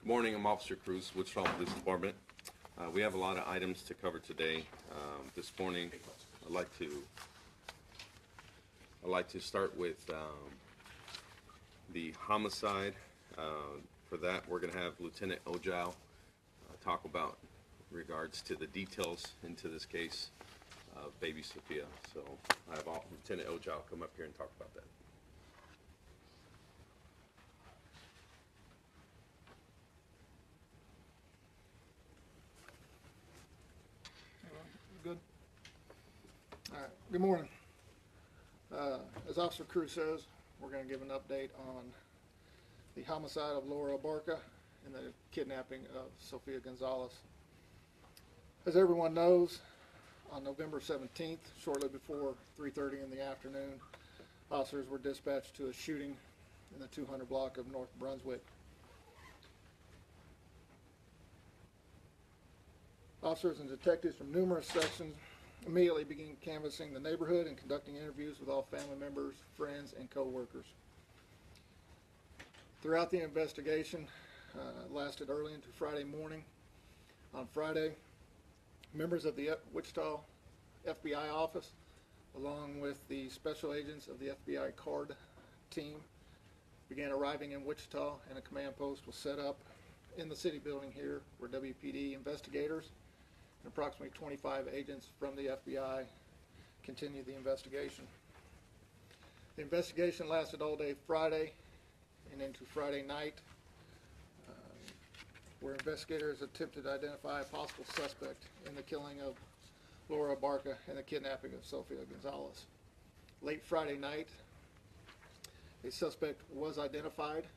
Morning, I'm Officer Cruz, Wichita Police Department. We have a lot of items to cover today. This morning, I'd like to start with the homicide. For that, we're going to have Lieutenant Ojao talk about regards to the details into this case of baby Sophia. So I have Lieutenant Ojao come up here and talk about that. Good. All right. Good morning. As Officer Cruz says, we're going to give an update on the homicide of Laura Barca and the kidnapping of Sophia Gonzalez. As everyone knows, on November 17th, shortly before 3:30 in the afternoon, officers were dispatched to a shooting in the 200 block of North Brunswick. Officers and detectives from numerous sections immediately began canvassing the neighborhood and conducting interviews with all family members, friends, and co-workers. Throughout the investigation, lasted early into Friday morning. On Friday, members of the Wichita FBI office, along with the special agents of the FBI card team, began arriving in Wichita, and a command post was set up in the city building here where WPD investigators and approximately 25 agents from the FBI continued the investigation. The investigation lasted all day Friday and into Friday night, where investigators attempted to identify a possible suspect in the killing of Laura Barca and the kidnapping of Sophia Gonzalez. Late Friday night, a suspect was identified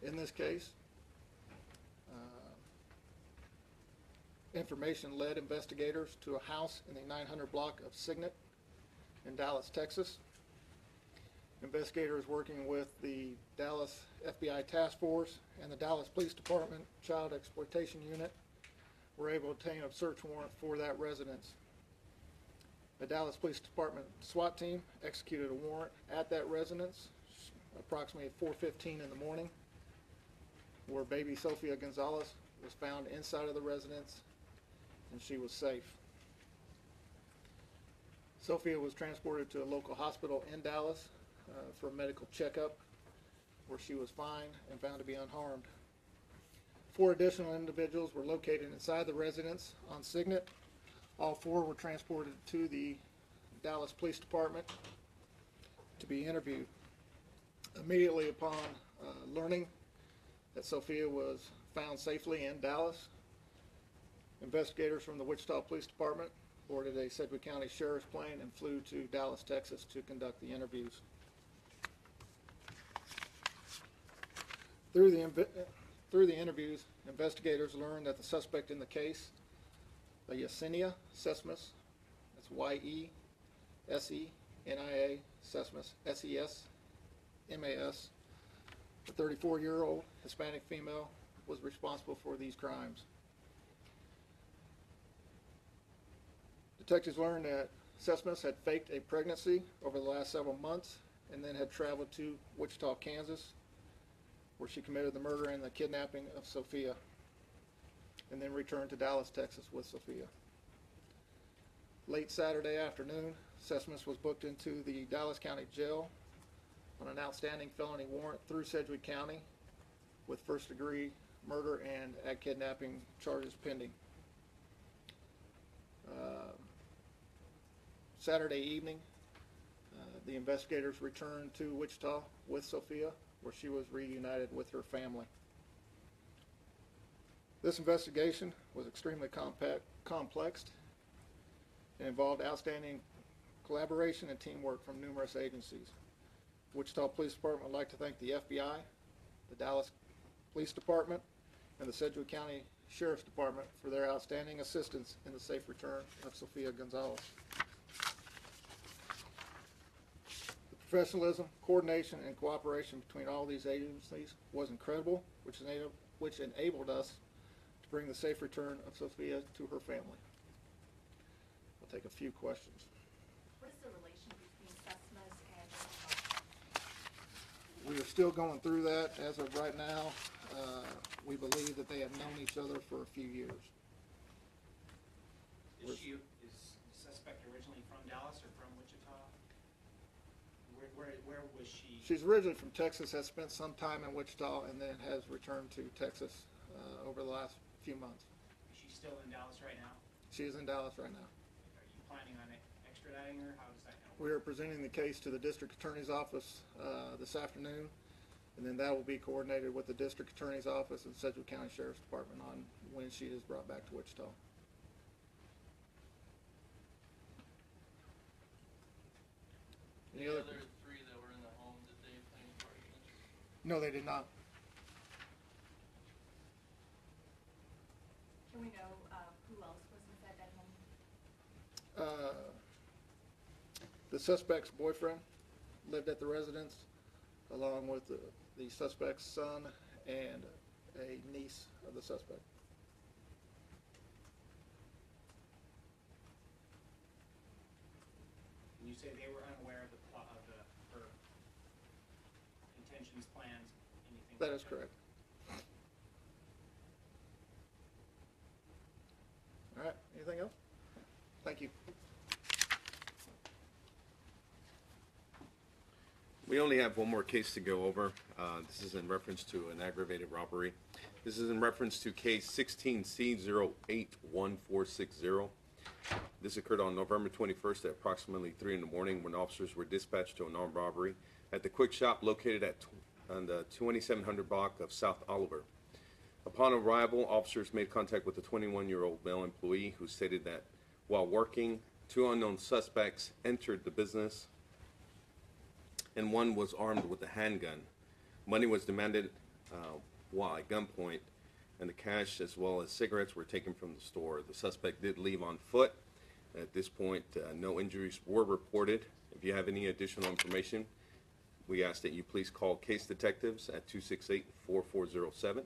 in this case. Information led investigators to a house in the 900 block of Signet in Dallas, Texas. Investigators working with the Dallas FBI Task Force and the Dallas Police Department Child Exploitation Unit were able to obtain a search warrant for that residence. The Dallas Police Department SWAT team executed a warrant at that residence approximately at 4:15 in the morning, where baby Sophia Gonzalez was found inside of the residence and she was safe. Sophia was transported to a local hospital in Dallas for a medical checkup, where she was fine and found to be unharmed. 4 additional individuals were located inside the residence on Signet. All 4 were transported to the Dallas Police Department to be interviewed. Immediately upon learning that Sophia was found safely in Dallas, investigators from the Wichita Police Department boarded a Sedgwick County Sheriff's plane and flew to Dallas, Texas to conduct the interviews. Through the interviews, investigators learned that the suspect in the case, Yesenia Sesmas, that's Y-E-S-E-N-I-A, Sesmas, S-E-S-M-A-S, a 34-year-old Hispanic female, was responsible for these crimes. Detectives learned that Sesmas had faked a pregnancy over the last several months and then had traveled to Wichita, Kansas, where she committed the murder and the kidnapping of Sophia, and then returned to Dallas, Texas with Sophia. Late Saturday afternoon, Sesmas was booked into the Dallas County Jail on an outstanding felony warrant through Sedgwick County with first-degree murder and kidnapping charges pending. Saturday evening, the investigators returned to Wichita with Sophia, where she was reunited with her family. This investigation was extremely complex and involved outstanding collaboration and teamwork from numerous agencies. Wichita Police Department would like to thank the FBI, the Dallas Police Department, and the Sedgwick County Sheriff's Department for their outstanding assistance in the safe return of Sophia Gonzalez. The professionalism, coordination, and cooperation between all these agencies was incredible, which enabled us to bring the safe return of Sophia to her family. I'll take a few questions. What is the relation between Sesmas and We are still going through that as of right now. We believe that they have known each other for a few years. Is the suspect originally from Dallas or from Wichita? Where was she? She's originally from Texas, has spent some time in Wichita, and then has returned to Texas over the last few months. Is she still in Dallas right now? She is in Dallas right now. Are you planning on extraditing her? How does that kind of We work? are presenting the case to the district attorney's office this afternoon, and then that will be coordinated with the district attorney's office and Sedgwick County Sheriff's Department on when she is brought back to Wichita. The Any other? other three that were in the home, did they play any part in this? No, they did not. Can we know who else was inside that home? The suspect's boyfriend lived at the residence, along with the suspect's son and a niece of the suspect. And you say they were unaware of her intentions, plans, anything? That like is correct. All right, anything else? Thank you. We only have one more case to go over. This is in reference to an aggravated robbery. This is in reference to case 16C081460. This occurred on November 21st at approximately 3 in the morning when officers were dispatched to an armed robbery at the Quick Shop located on the 2700 block of South Oliver. Upon arrival, officers made contact with a 21-year-old male employee who stated that while working, two unknown suspects entered the business and one was armed with a handgun. Money was demanded while at gunpoint, and the cash as well as cigarettes were taken from the store. The suspect did leave on foot. At this point, no injuries were reported. If you have any additional information, we ask that you please call case detectives at 268-4407,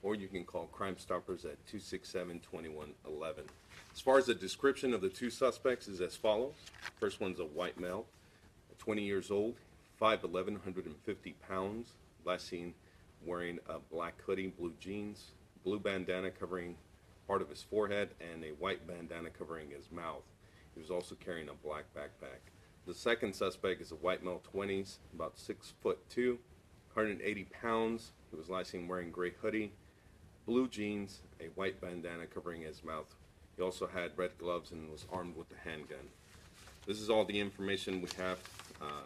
or you can call Crime Stoppers at 267-2111. As far as the description of the two suspects is as follows. First one's a white male, 20 years old, 5'11", 150 pounds, last seen wearing a black hoodie, blue jeans, blue bandana covering part of his forehead, and a white bandana covering his mouth. He was also carrying a black backpack. The second suspect is a white male, 20s, about 6'2", 180 pounds. He was last seen wearing gray hoodie, blue jeans, a white bandana covering his mouth. He also had red gloves and was armed with a handgun. This is all the information we have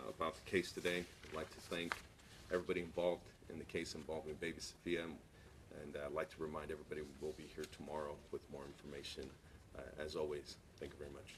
about the case today. I'd like to thank everybody involved in the case involving baby Sophia, and I'd like to remind everybody we will be here tomorrow with more information. As always, thank you very much.